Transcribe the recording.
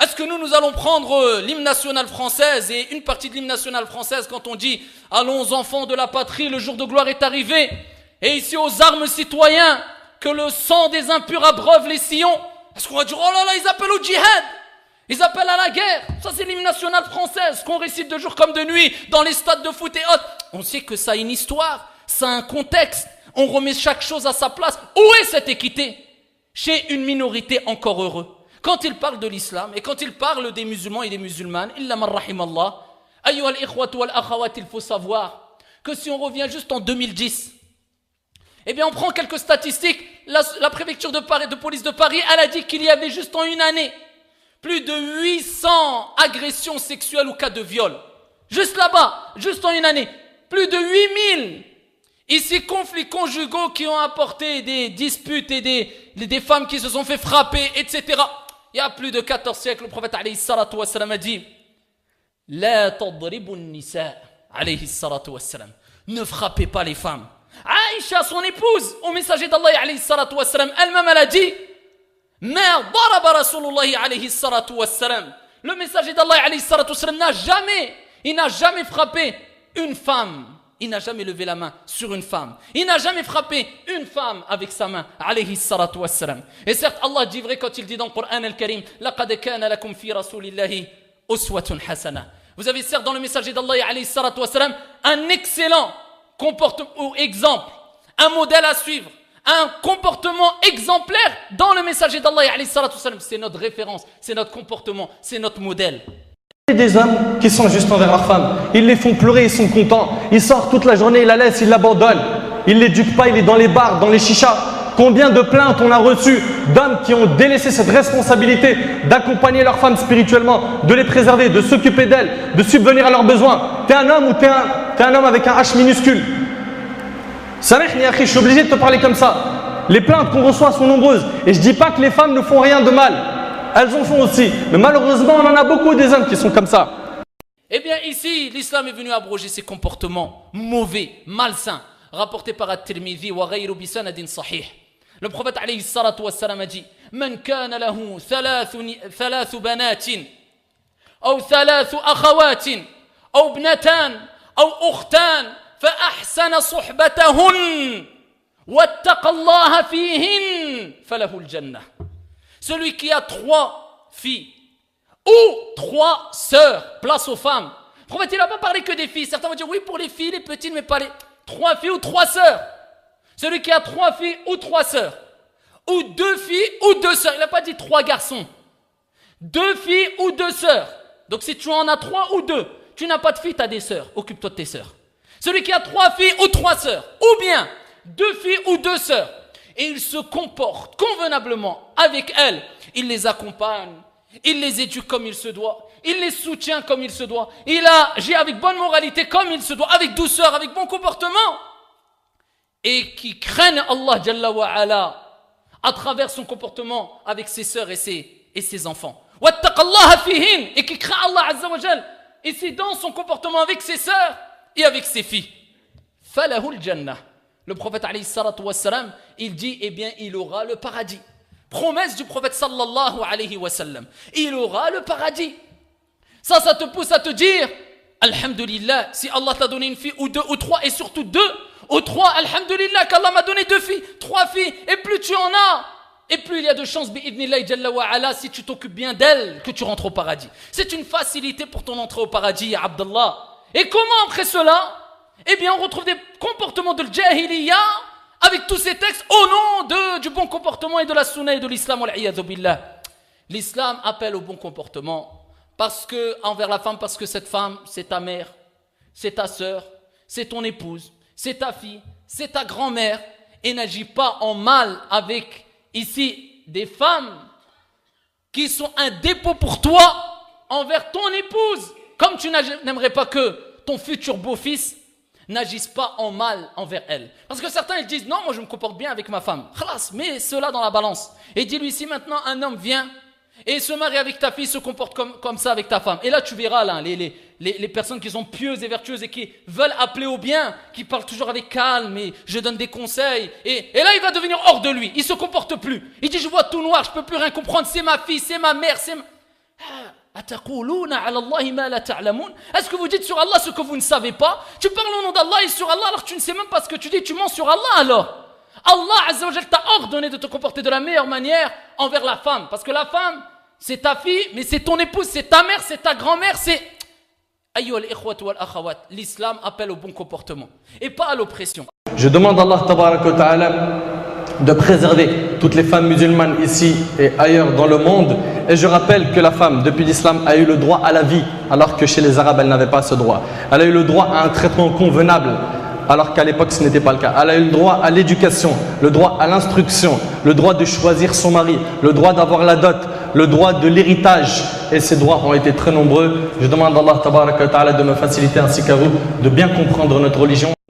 Est-ce que nous allons prendre l'hymne national française et une partie de l'hymne national française quand on dit « Allons enfants de la patrie, le jour de gloire est arrivé » et ici aux armes citoyens, que le sang des impurs abreuve les sillons. Est-ce qu'on va dire « Oh là là, ils appellent au djihad !» Ils appellent à la guerre. Ça, c'est l'hymne national française qu'on récite de jour comme de nuit dans les stades de foot et autres. On sait que ça a une histoire, ça a un contexte. On remet chaque chose à sa place. Où est cette équité? Chez une minorité encore heureux. Quand il parle de l'islam et quand il parle des musulmans et des musulmanes, illa man rahimallah, ayyuha al-ikhwatu wal-akhawat, il faut savoir que si on revient juste en 2010, eh bien on prend quelques statistiques. La préfecture de police de Paris, elle a dit qu'il y avait juste en une année plus de 800 agressions sexuelles ou cas de viol. Juste là-bas, juste en une année. Plus de 8000 ici conflits conjugaux qui ont apporté des disputes et des femmes qui se sont fait frapper, etc. Il y a plus de 14 siècles, le prophète alayhi salatu wassalam a dit La tadribu nisa alayhi salatu wassalam. Ne frappez pas les femmes. Aïcha, son épouse, au messager d'Allah alayhi salatu wassalam, elle-même elle a dit Ma daraba Rasulullahi alayhi salatu wassalam. Le messager d'Allah alayhi salatu wassalam n'a jamais frappé une femme. Il n'a jamais levé la main sur une femme. Il n'a jamais frappé une femme avec sa main. Alayhi salatu wassalam. Et certes, Allah dit vrai quand il dit dans le Coran al-Karim Laqad kana lakum fi rasulillahi uswatun hasana. Vous avez certes dans le messager d'Allah alayhi salatu wassalam un excellent comportement ou exemple, un modèle à suivre, un comportement exemplaire dans le messager d'Allah alayhi salatu wassalam. C'est notre référence, c'est notre comportement, c'est notre modèle. Des hommes qui sont justes envers leurs femmes, ils les font pleurer, ils sont contents, ils sortent toute la journée, ils la laissent, ils l'abandonnent, ils l'éduquent pas, il est dans les bars, dans les chichas. Combien de plaintes on a reçues d'hommes qui ont délaissé cette responsabilité d'accompagner leurs femmes spirituellement, de les préserver, de s'occuper d'elles, de subvenir à leurs besoins. T'es un homme ou t'es un homme avec un H minuscule. Samehni akhi, je suis obligé de te parler comme ça. Les plaintes qu'on reçoit sont nombreuses et je dis pas que les femmes ne font rien de mal. Elles en font aussi. Mais malheureusement, on en a beaucoup des hommes qui sont comme ça. Eh bien ici, l'islam est venu abroger ces comportements mauvais, malsains, rapportés par At-Tirmidhi wa ghayru bi sanadin sahih. Le prophète alayhi salatu wassalam a dit Man kana lahu thalathu banatin aw thalathu akhawatin aw ibnatan aw ukhtan fa ahsana suhbatahun wattaqa Allah fihin falahu al-jannah. Celui qui a 3 filles ou 3 sœurs, place aux femmes. Le prophète, il n'a pas parlé que des filles. Certains vont dire, oui, pour les filles, les petites, mais pas les 3 filles ou 3 sœurs. Celui qui a 3 filles ou 3 sœurs, ou 2 filles ou 2 sœurs. Il n'a pas dit 3 garçons. 2 filles ou 2 sœurs. Donc si tu en as 3 ou 2, tu n'as pas de filles, tu as des sœurs. Occupe-toi de tes sœurs. Celui qui a 3 filles ou 3 sœurs, ou bien 2 filles ou 2 sœurs, et il se comporte convenablement avec elles. Il les accompagne, il les éduque comme il se doit, il les soutient comme il se doit, il agit avec bonne moralité comme il se doit, avec douceur, avec bon comportement. Et qui craignent Allah Jalla wa Ala à travers son comportement avec ses sœurs et ses enfants. Wattaqallaha fihin, et qui craint Allah Azza wa Jal, et c'est dans son comportement avec ses sœurs et avec ses filles. Falahul Jannah. Le prophète alayhi salatu wassalam, il dit, eh bien, il aura le paradis. Promesse du prophète sallallahu alayhi wa sallam. Il aura le paradis. Ça te pousse à te dire, alhamdulillah, si Allah t'a donné une fille ou 2 ou 3, et surtout 2 ou 3, alhamdulillah, qu'Allah m'a donné 2 filles, 3 filles, et plus tu en as, et plus il y a de chances, bi'idnillahi jalla wa ala, si tu t'occupes bien d'elle, que tu rentres au paradis. C'est une facilité pour ton entrée au paradis, ya Abdallah. Et comment après cela? Eh bien, on retrouve des comportements de l'jahiliya avec tous ces textes au nom du bon comportement et de la sunna et de l'islam. L'islam appelle au bon comportement envers la femme, parce que cette femme, c'est ta mère, c'est ta sœur, c'est ton épouse, c'est ta fille, c'est ta grand-mère. Et n'agis pas en mal avec, ici, des femmes qui sont un dépôt pour toi envers ton épouse. Comme tu n'aimerais pas que ton futur beau-fils n'agissent pas en mal envers elle. Parce que certains ils disent non, moi je me comporte bien avec ma femme. Khalas, mets cela dans la balance. Et dis-lui, si maintenant un homme vient et se marie avec ta fille, se comporte comme ça avec ta femme. Et là tu verras là, les personnes qui sont pieuses et vertueuses et qui veulent appeler au bien, qui parlent toujours avec calme et je donne des conseils. Et là il va devenir hors de lui, il se comporte plus. Il dit je vois tout noir, je peux plus rien comprendre, c'est ma fille, c'est ma mère, Est-ce que vous dites sur Allah ce que vous ne savez pas? Tu parles au nom d'Allah et sur Allah alors que tu ne sais même pas ce que tu dis, tu mens sur Allah alors. Allah Azza wa Jal t'a ordonné de te comporter de la meilleure manière envers la femme. Parce que la femme, c'est ta fille, mais c'est ton épouse, c'est ta mère, c'est ta grand-mère, c'est... L'islam appelle au bon comportement et pas à l'oppression. Je demande à Allah tabaraka wa ta'ala de préserver toutes les femmes musulmanes ici et ailleurs dans le monde. Et je rappelle que la femme, depuis l'islam, a eu le droit à la vie, alors que chez les Arabes, elle n'avait pas ce droit. Elle a eu le droit à un traitement convenable, alors qu'à l'époque, ce n'était pas le cas. Elle a eu le droit à l'éducation, le droit à l'instruction, le droit de choisir son mari, le droit d'avoir la dot, le droit de l'héritage. Et ces droits ont été très nombreux. Je demande à Allah tabaraka wa ta'ala de me faciliter ainsi qu'à vous de bien comprendre notre religion